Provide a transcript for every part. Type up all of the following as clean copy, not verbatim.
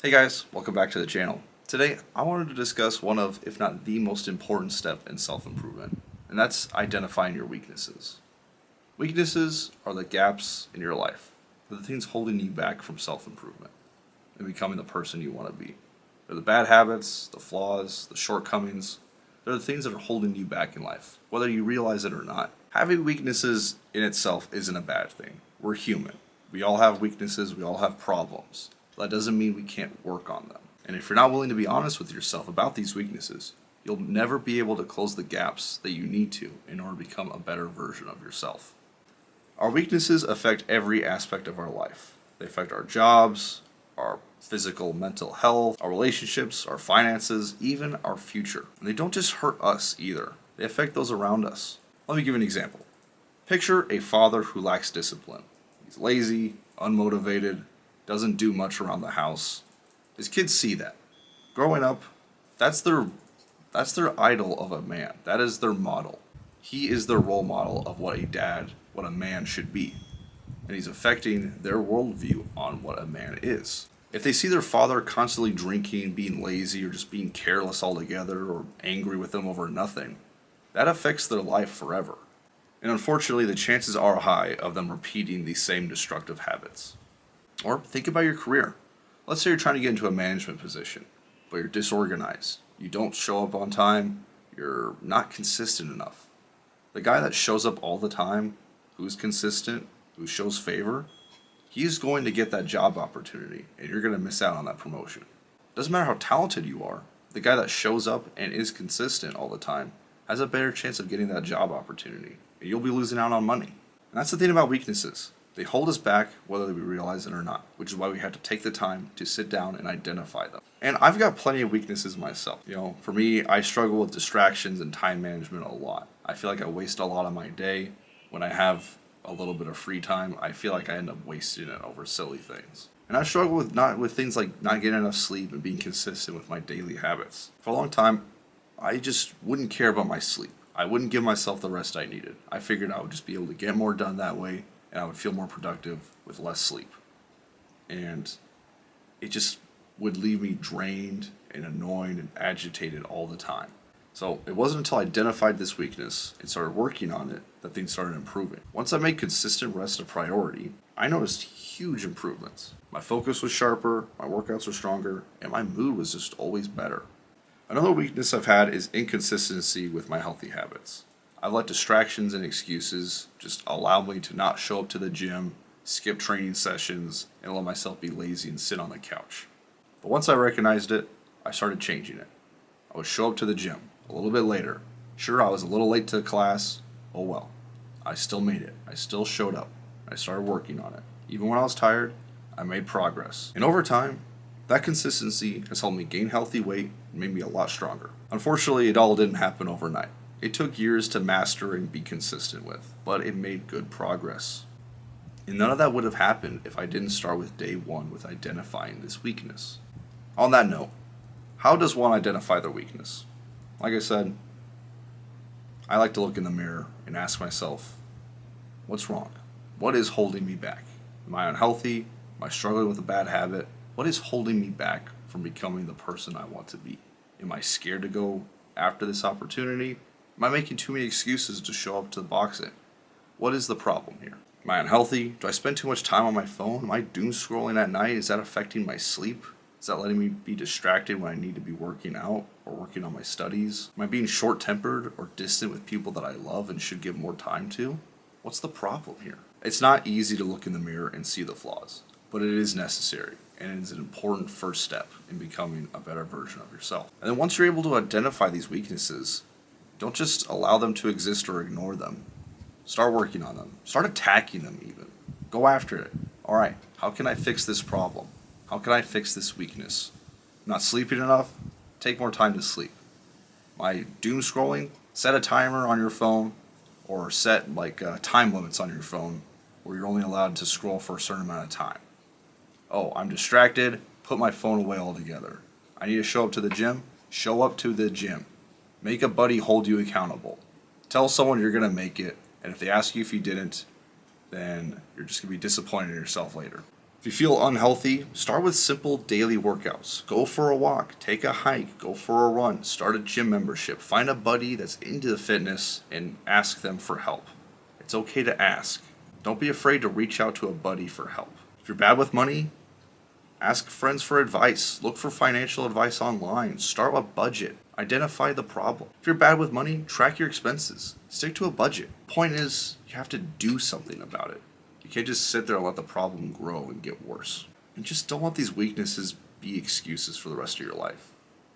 Hey guys, welcome back to the channel. Today, I wanted to discuss one of, if not the most important step in self-improvement, and that's identifying your weaknesses. Weaknesses are the gaps in your life. They're the things holding you back from self-improvement and becoming the person you want to be. They're the bad habits, the flaws, the shortcomings. They're the things that are holding you back in life, whether you realize it or not. Having weaknesses in itself isn't a bad thing. We're human. We all have weaknesses, we all have problems. That doesn't mean we can't work on them. And if you're not willing to be honest with yourself about these weaknesses, you'll never be able to close the gaps that you need to in order to become a better version of yourself. Our weaknesses affect every aspect of our life. They affect our jobs, our physical, mental health, our relationships, our finances, even our future. And they don't just hurt us either. They affect those around us. Let me give you an example. Picture a father who lacks discipline. He's lazy, unmotivated, doesn't do much around the house. His kids see that. Growing up, that's their idol of a man. That is their model. He is their role model of what a man should be. And he's affecting their worldview on what a man is. If they see their father constantly drinking, being lazy, or just being careless altogether, or angry with them over nothing, that affects their life forever. And unfortunately, the chances are high of them repeating these same destructive habits. Or think about your career. Let's say you're trying to get into a management position, but you're disorganized. You don't show up on time. You're not consistent enough. The guy that shows up all the time, who's consistent, who shows favor, he's going to get that job opportunity, and you're going to miss out on that promotion. Doesn't matter how talented you are. The guy that shows up and is consistent all the time has a better chance of getting that job opportunity, and you'll be losing out on money. And that's the thing about weaknesses. They hold us back whether we realize it or not, which is why we have to take the time to sit down and identify them. And I've got plenty of weaknesses myself. For me, I struggle with distractions and time management a lot. I feel like I waste a lot of my day. When I have a little bit of free time, I feel like I end up wasting it over silly things. And I struggle with things like not getting enough sleep and being consistent with my daily habits. For a long time, I just wouldn't care about my sleep. I wouldn't give myself the rest I needed. I figured I would just be able to get more done that way, and I would feel more productive with less sleep. And it just would leave me drained and annoyed and agitated all the time. So it wasn't until I identified this weakness and started working on it that things started improving. Once I made consistent rest a priority, I noticed huge improvements. My focus was sharper, my workouts were stronger, and my mood was just always better. Another weakness I've had is inconsistency with my healthy habits. I've let distractions and excuses just allow me to not show up to the gym, skip training sessions, and let myself be lazy and sit on the couch. But once I recognized it, I started changing it. I would show up to the gym a little bit later. Sure, I was a little late to class. Oh well. I still made it. I still showed up. I started working on it. Even when I was tired, I made progress. And over time, that consistency has helped me gain healthy weight and made me a lot stronger. Unfortunately, it all didn't happen overnight. It took years to master and be consistent with, but it made good progress. And none of that would have happened if I didn't start with day one with identifying this weakness. On that note, how does one identify their weakness? Like I said, I like to look in the mirror and ask myself, what's wrong? What is holding me back? Am I unhealthy? Am I struggling with a bad habit? What is holding me back from becoming the person I want to be? Am I scared to go after this opportunity? Am I making too many excuses to show up to boxing? What is the problem here? Am I unhealthy? Do I spend too much time on my phone? Am I doom scrolling at night? Is that affecting my sleep? Is that letting me be distracted when I need to be working out or working on my studies? Am I being short-tempered or distant with people that I love and should give more time to? What's the problem here? It's not easy to look in the mirror and see the flaws, but it is necessary, and it is an important first step in becoming a better version of yourself. And then once you're able to identify these weaknesses, don't just allow them to exist or ignore them. Start working on them. Start attacking them even. Go after it. All right, how can I fix this problem? How can I fix this weakness? I'm not sleeping enough? Take more time to sleep. Am I doom scrolling? Set a timer on your phone or set time limits on your phone where you're only allowed to scroll for a certain amount of time. Oh, I'm distracted. Put my phone away altogether. I need to show up to the gym. Show up to the gym. Make a buddy hold you accountable. Tell someone you're going to make it, and if they ask you if you didn't, then you're just going to be disappointed in yourself later. If you feel unhealthy, start with simple daily workouts. Go for a walk, take a hike, go for a run, start a gym membership, find a buddy that's into the fitness and ask them for help. It's okay to ask. Don't be afraid to reach out to a buddy for help. If you're bad with money, ask friends for advice. Look for financial advice online. Start a budget. Identify the problem. If you're bad with money, track your expenses. Stick to a budget. Point is, you have to do something about it. You can't just sit there and let the problem grow and get worse. And just don't let these weaknesses be excuses for the rest of your life.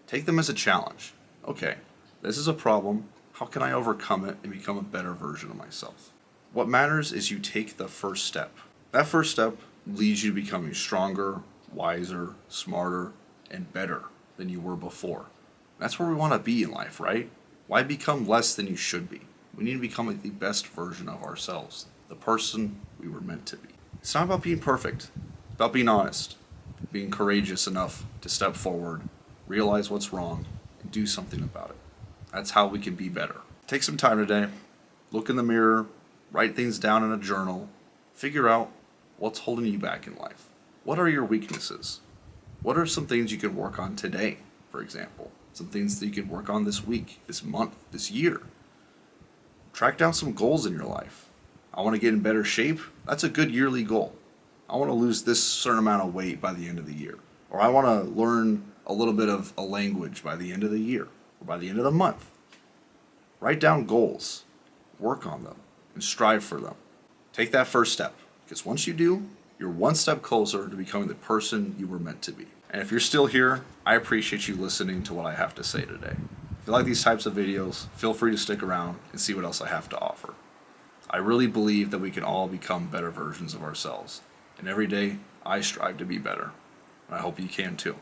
Take them as a challenge. Okay, this is a problem. How can I overcome it and become a better version of myself? What matters is you take the first step. That first step leads you to becoming stronger, wiser, smarter, and better than you were before. That's where we want to be in life, right? Why become less than you should be? We need to become the best version of ourselves, the person we were meant to be. It's not about being perfect. It's about being honest, being courageous enough to step forward, realize what's wrong, and do something about it. That's how we can be better. Take some time today, look in the mirror, write things down in a journal, figure out what's holding you back in life. What are your weaknesses? What are some things you can work on today, for example? Some things that you can work on this week, this month, this year. Track down some goals in your life. I want to get in better shape. That's a good yearly goal. I want to lose this certain amount of weight by the end of the year. Or I want to learn a little bit of a language by the end of the year or by the end of the month. Write down goals, work on them, and strive for them. Take that first step, because once you do, you're one step closer to becoming the person you were meant to be. And if you're still here, I appreciate you listening to what I have to say today. If you like these types of videos, feel free to stick around and see what else I have to offer. I really believe that we can all become better versions of ourselves. And every day, I strive to be better. And I hope you can too.